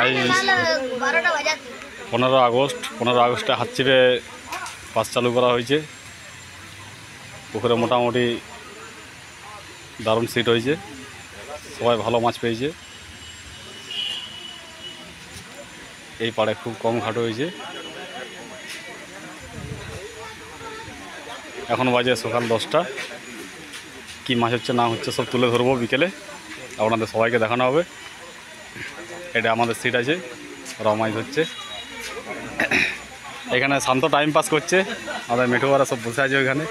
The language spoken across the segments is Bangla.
আজ 15 আগস্টে হাতচিরে পাস চালু করা হয়েছে। পুকুরে মোটামুটি দারুণ সিট হয়েছে, সবাই ভালো মাছ পেয়েছে। এই পাড়ে খুব কম ঘাট হয়েছে। এখন বাজে সকাল 10টা। কী মাছ হচ্ছে না হচ্ছে সব তুলে ধরবো বিকেলে, আপনাদের সবাইকে দেখানো হবে। এটা আমাদের সিট আছে, ওরা মাছ ধরছে। এখানে শান্ত টাইম পাস করছে, আমাদের মেঠোয়ারা সব বসে আছে ওইখানে।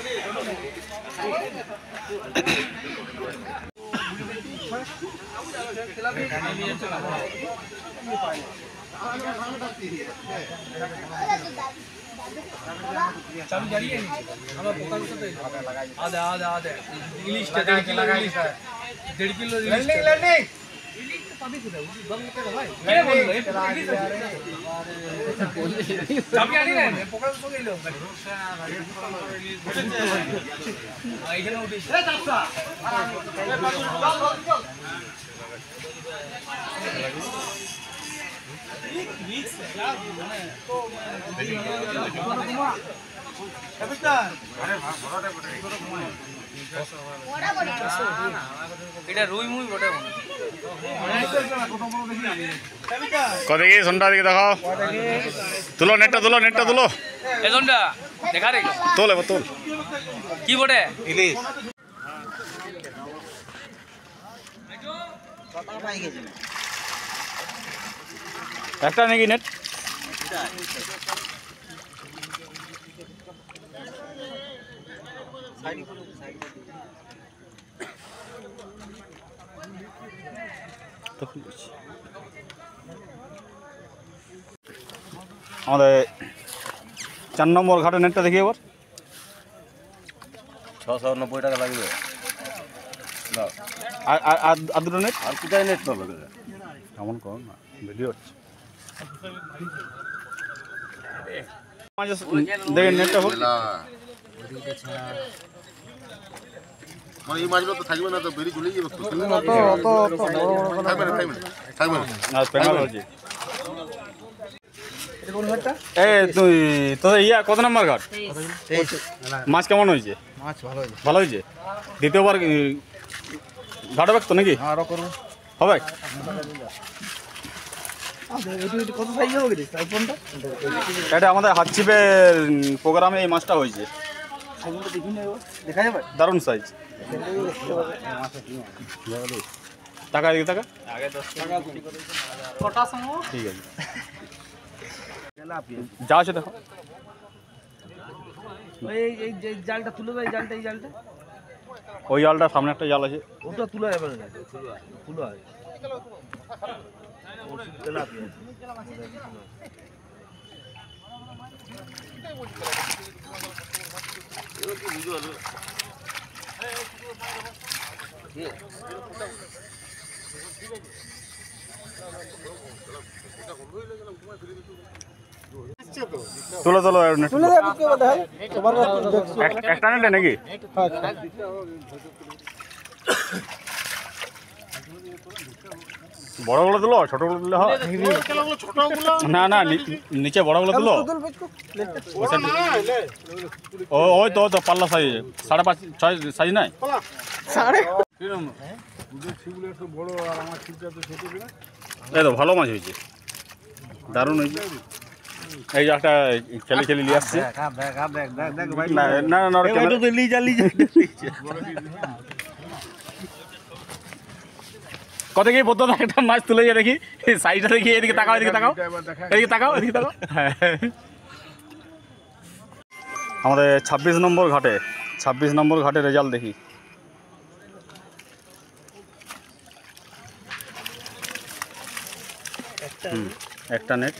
কদিকে সোনটা দিকে দেখাও, তুলো নেটটা তুলো, নেটটা তুলো, দেখা রে তোল এবার তোল। কি বটে ইলিশ একটা নাকি নেট? আমাদের 4 নম্বর ঘাটের নেটটা দেখি এবার। 690 টাকা লাগবে। আর দুটো নেট, আর কোথায় নেট পাবে? এমন করো না, ভিডিও দেখেন নেটটা হোক। মানে এই মাছগুলো তো থাকবে না, তো বেরিয়ে চলে যাবে। থাকবে না। পেঙ্গাল হচ্ছে। তুই তোদের কত নম্বর ঘাট? মাছ কেমন হয়েছে? মাছ ভালো হয়েছে। ভালো হয়েছে। দ্বিতীয়বার ঘাট হবে তো নাকি? আরো করবো হবে। কত সাইজ হবে আইফোনটা? এটা আমাদের হাতছিপের প্রোগ্রামে এই মাছটা হয়েছে। দেখা যাবে? দারুণ সাইজ। টাকা দিকে টাকা ঠিক আছে, যা আছে দেখো। এই যে জালটা তুলে দেয়, জালটা এই জালটা, ওই জালটার সামনে একটা জাল আছে, ওটা তুলে যাবে না, তুলো হয়। তুলো তুলো একটা নেটে নাকি? বড়গুলো তুলো, ছোটগুলো তুলে হয় না? না নিচে বড়গুলো তুলো। ওই তো পাল্লা সাইজ 5.5 6 সাইজ নাই? এই তো ভালো মাছ হয়েছে, দারুণ হয়েছে। এই যে একটা খেলে খেলে নিয়ে আসছে। কত কি বলতো একটা মাছ তুলে যায় দেখি, সাইডটা দেখি, এদিকে তাকাও, এদিকে তাকাও, এদিকে তাকাও, এদিকে তাকাও। হ্যাঁ, আমাদের 26 নম্বর ঘাটে, 26 নম্বর ঘাটে রেজাল্ট দেখি। একটা নেট,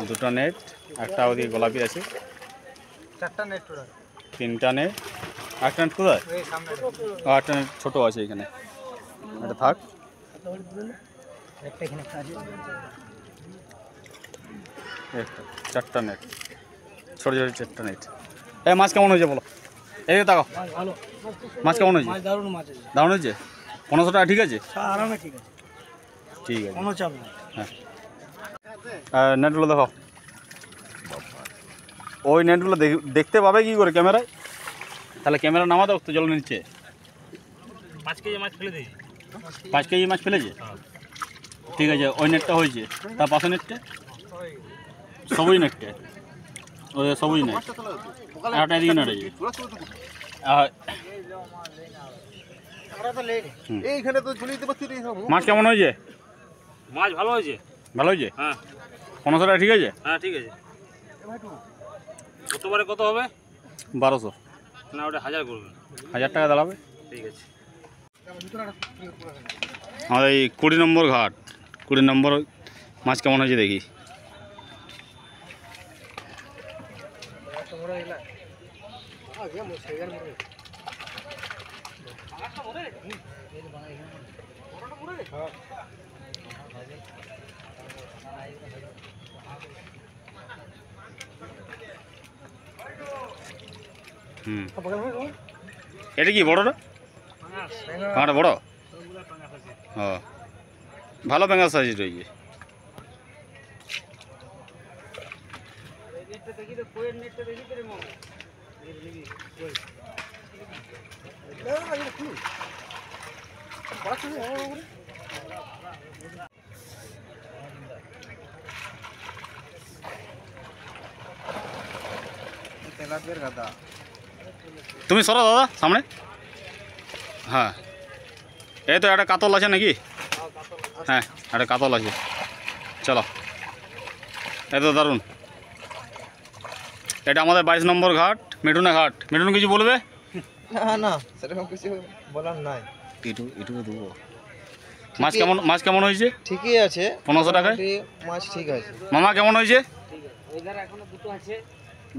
দুটো নেট, একটা ওদিকে গোলাপি আছে, 4টা নেট, 3টা নেট। একটা নেট কোথায়? একটা নেট ছোটো আছে এখানে, এটা থাক। একটা 4টা নেট, ছোটো ছোটো 4টা নেট। এই মাছ কেমন হয়েছে বলো? এই তাকাও, ভালো মাছ কেমন হয়েছে? মাছ দারুণ মাছ আছে দারুণ হয়েছে? 1500 টাকা ঠিক আছে? আরামে ঠিক আছে ঠিক আছে, কোনো চাপ নেই হ্যাঁ। নেটগুলো দেখাও। ওই নেটগুলো দেখতে পাবে কি করে ক্যামেরায়? তাহলে ক্যামেরা নামা দাও তো জলের নিচে। 5 কেজি মাছ ফেলে দিই 5 কেজি মাছ ফেলেছে? ঠিক আছে, ওই নেটটা হয়েছে। তার পাশে নেটটা সবুজ নেটটা, ওই সবুজ নেট একটা এদিকে নেট আছে। এইখানে তো ঝুলিয়ে দিতে পারছি রে সব। মাছ কেমন হয়েছে? মাছ ভালো হয়েছে ভালো হয়েছে? হ্যাঁ 1500 টাকা ঠিক আছে? হ্যাঁ ঠিক আছে কতবারে কত হবে 1200। না ওটা 1000 করবে 1000 টাকা দাঁড়াবে। ঠিক আছে আমাদের এই 20 নম্বর ঘাট, 20 নম্বর মাছ কেমন হয়েছে দেখি। এটা কি বড়টা? কাঁটা বড়? ও ভালো বেঙ্গল সাইজ রয়েছে। তুমি সরো দাদা সামনে। হ্যাঁ এই তো একটা কাতল আছে নাকি? হ্যাঁ একটা কাতল আছে, চলো। এই তো দারুণ। এটা আমাদের 22 নম্বর ঘাট, মিঠুনা ঘাট। মিঠুন কিছু বলবে? না সেরকম কিছু বলার নাই। এটুকু দেবো। মাছ কেমন হয়েছে? ঠিকই আছে 1500 টাকায় মাছ ঠিক আছে। মামা কেমন হয়েছে? এখনো দুটো আছে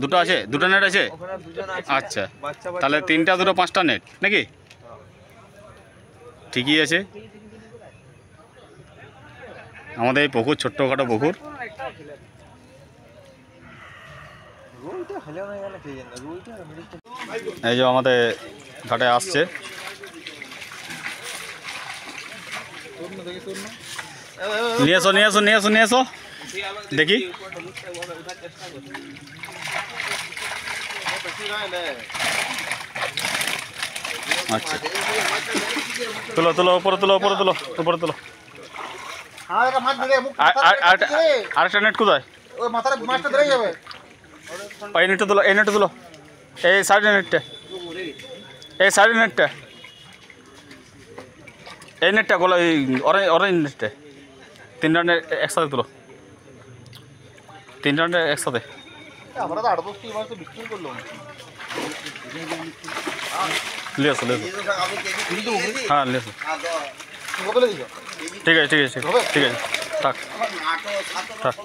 দুটো আছে? দুটো নেট আছে? ওখানে দুজন আছে আচ্ছা, বাচ্চা তাহলে 3টা 2টো 5টা নেট নাকি? ঠিকই আছে। আমাদের এই পুকুর ছোট্টখাটো পুকুর। রুইটা হলেও না গেলে কে জানে রুইটা এই যে আমাদের ঘাটে আসছে। নিয়ে এসো নিয়ে এসো নিয়ে এসো নিয়ে এসো দেখি। আচ্ছা তুলো তুলো, উপরে তুলো, উপরে তুলো, উপরে তুলো। হ্যাঁ এটা মাছ ধরে মুখ আরেকটা নেট কোথায়? ওই মাথার মাছটা ধরে যাবে। এই নেটটা তুলো, এই নেটটা তুলো, এই সাইডের নেটটা, এই সাইডের নেটটা, এই নেটটা গোলা, এই অরেঞ্জ নেটটা। 3টা নেট একসাথে তুলো, 3টা নেট একসাথে। আমরা তো 8-10টি মাছ তো বিক্রি করলাম। লিয়ে আসো লিয়ে আসো। হ্যাঁ লিয়ে আসো। বদলে দিছো। ঠিক আছে ঠিক আছে ঠিক আছে, থাক থাক।